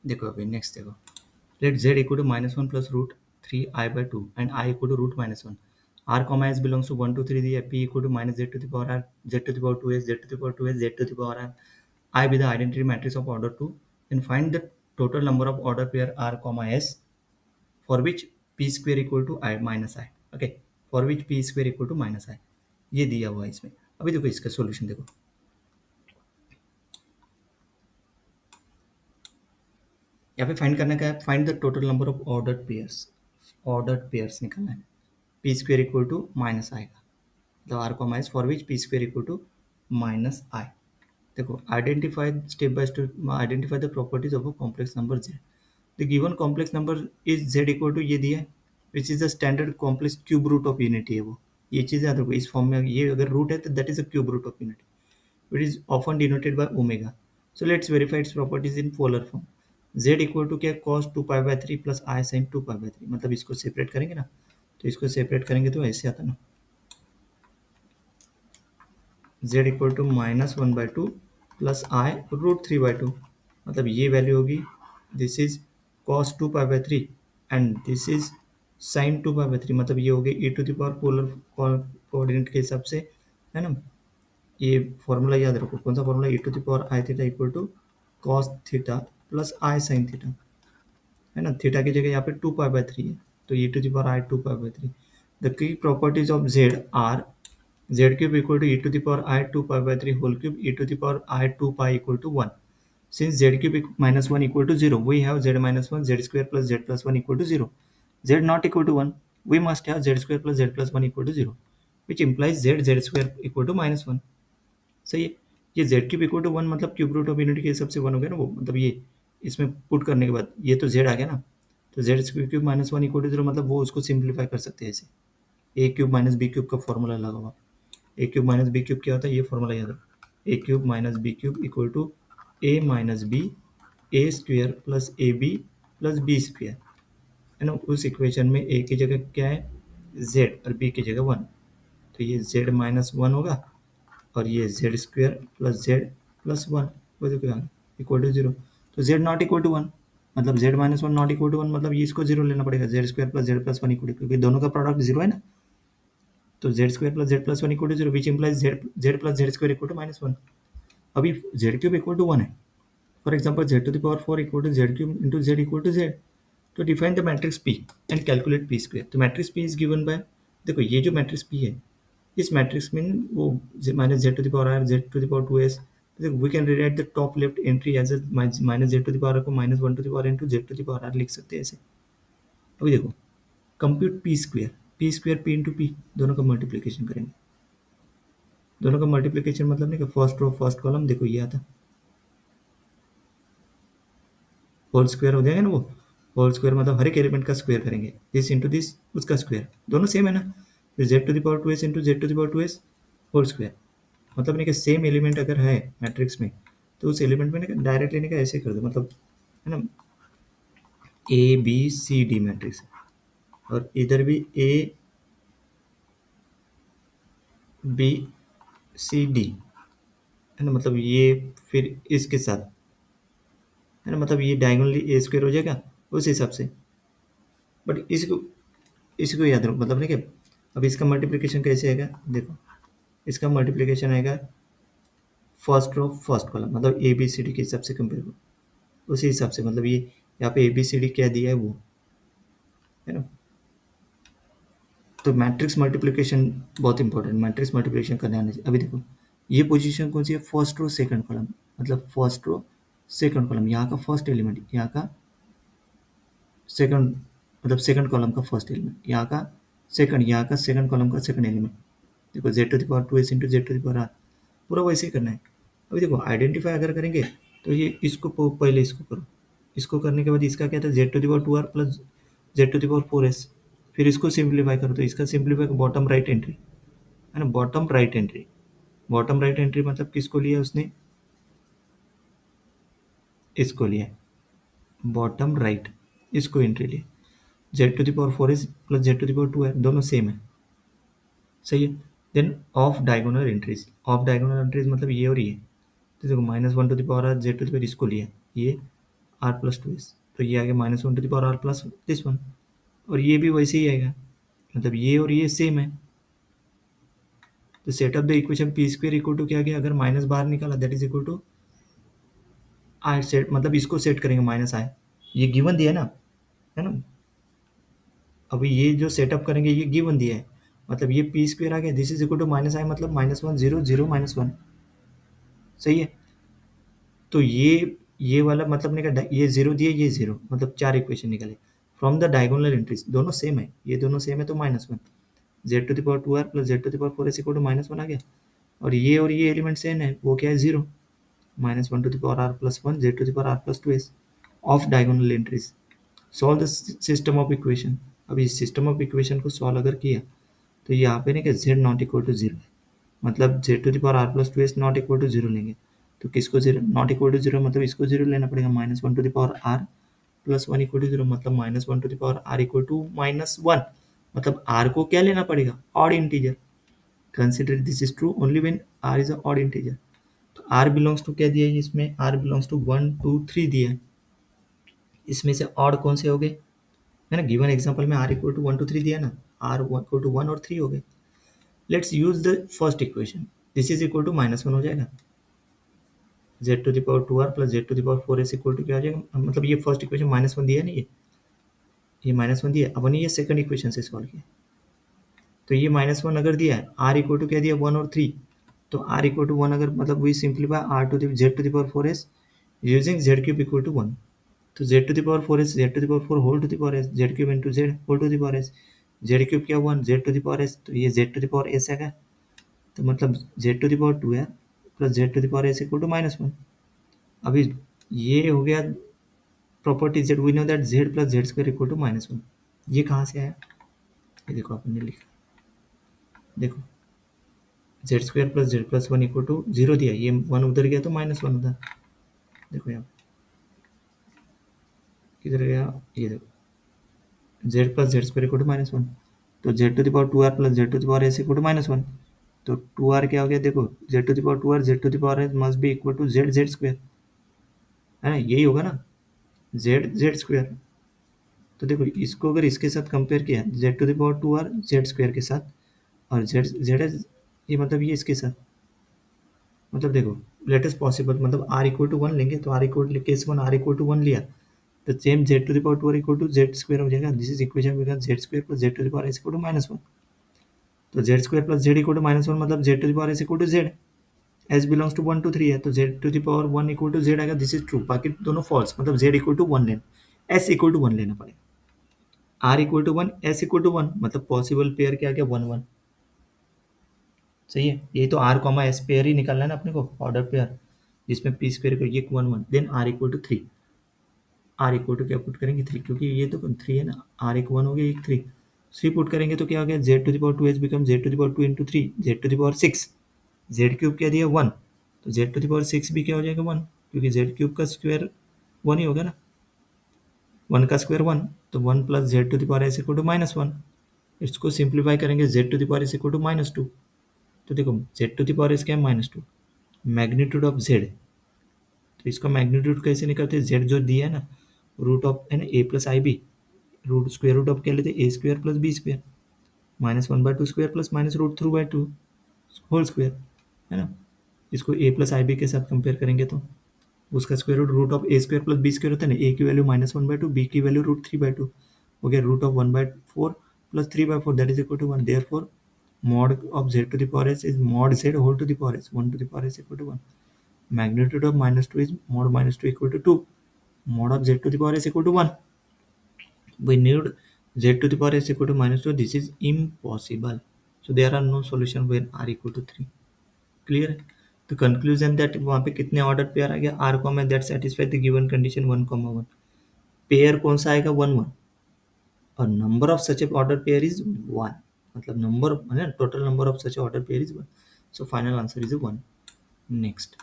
देखो अभी नेक्स्ट देखो, let z equal to -1 plus root 3i/2 and i equal to root -1. r comma s belongs to 1 2 3 दिया, p equal to minus z to the power r, z to the power 2s, z to the power 2s, z to the power r, I be the identity matrix of order 2, then find the total number of order pair r comma s for which p square equal to I minus I. Okay, for which p square equal to minus I. ये दिया हुआ है इसमें. अभी देखो इसका solution देखो, यहाँ पे फाइंड करने का है, find the total number of ordered pairs निकालना है. p square equal to minus i का, मतलब r comma s for which p square equal to minus i. देखो identify step by step, identify the properties of a complex number z. The given complex number is z equal to ये दिया है, which is the standard complex cube root of unity है वो. ये चीज़ याद रखो, इस फॉर्म में ये अगर रूट है तो that is a cube root of unity, it is often denoted by omega. So let's verify its properties in polar form. z equal to क्या, cos 2π/3 प्लस i sin 2π/3. मतलब इसको सेपरेट करेंगे ना, तो इसको सेपरेट करेंगे तो ऐसे आता ना, z equal to -1/2 plus i root 3/2. मतलब ये वैल्यू होगी, this is cos 2π/3 and this is sin 2π/3. मतलब ये हो गई e to the power polar coordinate के हिसाब से, है ना. ये फॉर्मूला याद रखो, कौन सा formula, e to the power i theta equal to cos theta plus i sin theta, है ना. थीटा की जगह यहाँ पे 2π/3 है, तो e to the power i 2π/3. The की properties of z are z cube equal to e to the power I 2π/3 whole cube e to the power I 2π equal to 1. Since z cube minus 1 equal to 0, we have z minus 1 z square plus z plus 1 equal to 0. Z not equal to 1, we must have z square plus z plus 1 equal to 0, which implies z square equal to -1. सही है. ये z cube equal to 1 मतलब cube root of unity के हिसाब से 1 हो गया ना वो, मतलब ये इसमें पुट करने के बाद ये तो z आ गया ना, तो z cube minus 1 equal to 0, मतलब वो उसको सिंप्लीफाई कर सकते हैं ऐसे, a cube minus b cube का फॉर्मूला लगा हुआ. A cube minus b cube क्या होता है, ये फॉर्मूला याद रखो, a cube minus b cube equal to a minus b a square plus a b plus b square, है ना. उस इक्वेशन में ए की जगह क्या है z और b की जगह 1, तो ये z माइनस 1 होगा और ये z square plus z plus 1 वो देखो इक्वल टू 0. तो z नॉट इक्वल टू 1, मतलब z minus 1 not equal to 1, मतलब ये इसको 0 लेना पड़ेगा, z square plus z plus 1 equal to, क्योंकि दोनों का प्रोडक्ट 0 है ना, तो z square plus z plus 1 equal to 0, which implies z plus z square equal to -1. अभी z क्यूब इक्वल टू 1 है, for example z to the power 4 equal to z cube into z equal to z. तो define the matrix P and calculate P square. तो matrix P is given by, देखो ये जो matrix P है, इस matrix में वो minus z to the power r, z to the power 2s, we can rewrite the top left entry as minus z to the power को -1 to the power into z to the power r लिख सकते हैं ऐसे. अभी देखो compute P square P into P, दोनों का multiplication करेंगे. दोनों का मल्टीप्लिकेशन मतलब नहीं कि फर्स्ट रो फर्स्ट कॉलम, देखो ये आता होल स्क्वायर हो जाएगा ना, वो होल स्क्वायर मतलब हर एक एलिमेंट का स्क्वायर करेंगे, दिस इंटू दिस उसका स्क्वायर, दोनों सेम है ना. फिर z to the power 2s into z to the power 2s whole square, मतलब नहीं कि सेम एलिमेंट अगर है मैट्रिक्स में तो उस एलिमेंट में डायरेक्ट लेने का ऐसे कर दो, मतलब है ना, A B C D matrix और इधर भी ए बी सी डी, है ना. मतलब ये फिर इसके साथ, है ना, मतलब ये डायगोनली ए स्क्वायर हो जाएगा उस हिसाब से. बट इसको याद रखो, मतलब नहीं कि अब इसका मल्टीप्लिकेशन कैसे आएगा, देखो इसका मल्टीप्लिकेशन आएगा फर्स्ट रो फर्स्ट कॉलम, मतलब ए बी सी डी के हिसाब से कंपेयर करो उसी हिसाब से, मतलब ये यहाँ पे ए बी सी डी क्या दिया है वो, है ना. तो मैट्रिक्स मल्टीप्लिकेशन बहुत इंपॉर्टेंट, मैट्रिक्स मल्टीप्लिकेशन करने आने चाहिए. अभी देखो ये पोजीशन कौन सी है, फर्स्ट रो सेकंड कॉलम, मतलब फर्स्ट रो सेकंड कॉलम, यहाँ का फर्स्ट एलिमेंट, यहाँ का सेकंड, मतलब सेकंड कॉलम का फर्स्ट एलिमेंट, यहाँ का सेकंड कॉलम का सेकंड एलिमेंट. देखो z to the power 2s into z to the power r, पूरा वैसे ही करना है. अभी देखो आइडेंटिफाई अगर करेंगे तो ये इसको पहले इसको करो, इसको करने के बाद इसका क्या था z to the power 2r plus z to the power 4s, फिर इसको सिंप्लीफाई करो तो इसका सिंप्लीफाई बॉटम राइट एंट्री, है ना. बॉटम राइट एंट्री मतलब किसको लिया उसने, इसको लिया बॉटम राइट, इसको एंट्री लिया, z to the power 4s plus z to the power 2r, दोनों सेम है, सही है. देन ऑफ डायगोनल एंट्रीज मतलब ये और ये, तो देखो -1 to the power r z to the power इसको लिया, ये आर प्लस टू एस, तो ये आ गया minus one to the power are plus this one, और ये भी वैसे ही आएगा, मतलब ये और ये सेम है। तो set of the equation P square equal to क्या गया, अगर माइनस बाहर निकाला that is equal to I set, मतलब इसको सेट करेंगे माइनस आई, ये गिवन दिया है ना। अभी ये जो सेटअप करेंगे ये गिवन दिया है, मतलब ये पी स्क्वेयर आ गया, this is equal to minus I, मतलब minus one zero zero minus one, सही है। तो ये वाला मतलब निकल, ये जीरो दिया, ये जीरो, मतलब चार इक्वेशन निकले फ्रॉम द डायगोनल एंट्रीज, दोनों सेम है, ये दोनों सेम है तो minus one, z to the power two are plus Z to the power four S equal to minus one आ गया, और ये एलिमेंट सेम है, वो क्या है zero, minus one to the power are plus one z to the power are plus two s of diagonal entries, solve the system of equation. अब इस सिस्टम ऑफ इक्वेशन को सॉल्व अगर किया तो यहाँ पे ना कि z not equal to zero है, मतलब z to the power are plus two s not equal to zero लेंगे, तो किसको zero, not equal to zero मतलब इसको जीरो लेना पड़ेगा, minus one to the power are plus one equal to zero, मतलब minus one to the power r equal to minus one, मतलब are को क्या लेना पड़ेगा, odd integer, consider this is true only when R is a odd integer. तो R belongs to क्या दिया है इसमें, R belongs to one two three दिया है, इसमें से ऑड कौन से हो गए, है ना, गिवन एग्जांपल में R equal to one two three दिया ना, आर इक्वल टू वन और थ्री हो गए। Let's use the first equation, this is equal to minus one हो जाएगा, Z to the power two are plus Z to the power four S equal to क्या हो जाएगा, मतलब ये फर्स्ट इक्वेशन माइनस वन दिया है ना, ये माइनस वन दिया, अब ये सेकंड इक्वेशन से सॉल्व किया, तो ये माइनस वन अगर दिया है, आर इक्वल टू क्या दिया वन और थ्री, तो आर इक्वल टू वन अगर मतलब we simplify r to the z to the power four s using z cube equal to one, तो Z to the power four s z to the power four whole to the power s z cube into z whole to the power s, z cube क्या one z to the power s, तो ये z to the power s आएगा, तो मतलब z to the power to है plus Z to the power S equal to minus one. अभी ये हो गया property Z, we know that Z plus Z square equal to minus one, ये कहाँ से आया, ये देखो आपने लिखा, देखो Z square plus Z plus one equal to zero दिया, ये वन उधर गया तो माइनस वन उधर, देखो यहाँ किधर गया, ये देखो z plus Z square equal to minus one, तो Z to the power two are plus Z to the power S equal to minus one, तो टू आर क्या हो गया, देखो Z to the power two are z to the power s must be equal to z z square, है ना, यही होगा ना, जेड जेड स्क्वायर। तो देखो इसको अगर इसके साथ कंपेयर किया Z to the power two are Z square के साथ, और जेड जेड ये मतलब ये इसके साथ, मतलब देखो लेटेस्ट पॉसिबल, मतलब आर इक्वल टू वन लेंगे तो r equal case one r equal to one लिया, तो same z to the power two r equal to z square हो जाएगा, this is equation because z square plus Z to the power S equal to minus one, तो z square plus z equal to minus one मतलब z to the power S equal to Z, S belongs to one two three है तो Z to the power one equal to Z आएगा, this is true, बाकी दोनों false, मतलब Z equal to one लेना, S equal to one लेना पड़ेगा, R equal to one S equal to one, मतलब पॉसिबल पेयर क्या क्या वन वन, सही है, यही तो आर कॉमा एस पेयर ही निकालना है ना अपने को, ऑर्डर पेयर जिसमें पी स्क्वायर को ये one one, then R equal to three, R equal to क्या पुट करेंगे थ्री, क्योंकि ये तो थ्री है ना, आर एक वन हो गया एक थ्री, थ्री पुट करेंगे तो क्या हो गया Z to the power two H become Z to the power two into three Z to the power six, Z cube क्या दिया वन, तो Z to the power six भी क्या हो जाएगा वन, क्योंकि जेड क्यूब का स्क्वायर वन ही होगा ना, वन का स्क्वायर वन, तो one plus Z to the power S equal to minus one, इसको सिंप्लीफाई करेंगे Z to the power S equal to minus two, तो देखो Z to the power S क्या है minus two, magnitude of Z, तो इसका magnitude कैसे निकलते हैं, जेड जो दिया है ना रूट ऑफ है ना a plus i b, root square root of क्या लेते हैं a square plus b square minus one by two square plus minus root through by two whole square, है ना, इसको ए प्लस आई बी के साथ कंपेयर करेंगे तो उसका square root root of a square plus b square होता है ना, ए की value minus one by two b की value root three by two, हो गया root of one by four plus three by four that is equal to one, there four mod of z to the power s is mod z whole to the power s, 1 to the power s equal to 1, magnitude of minus 2 is mod minus 2 equal to 2, mod of z to the power s equal to 1, we need z to the power s equal to minus 2, this is impossible, so there are no solution when r equal to 3, clear है, तो conclusion that वहाँ पे कितने order pair आ गया R comma that satisfy the given condition one comma one, pair कौन सा आएगा one one, और number of such order pair is one, मतलब नंबर है total number of such order pair is one, so final answer is one. Next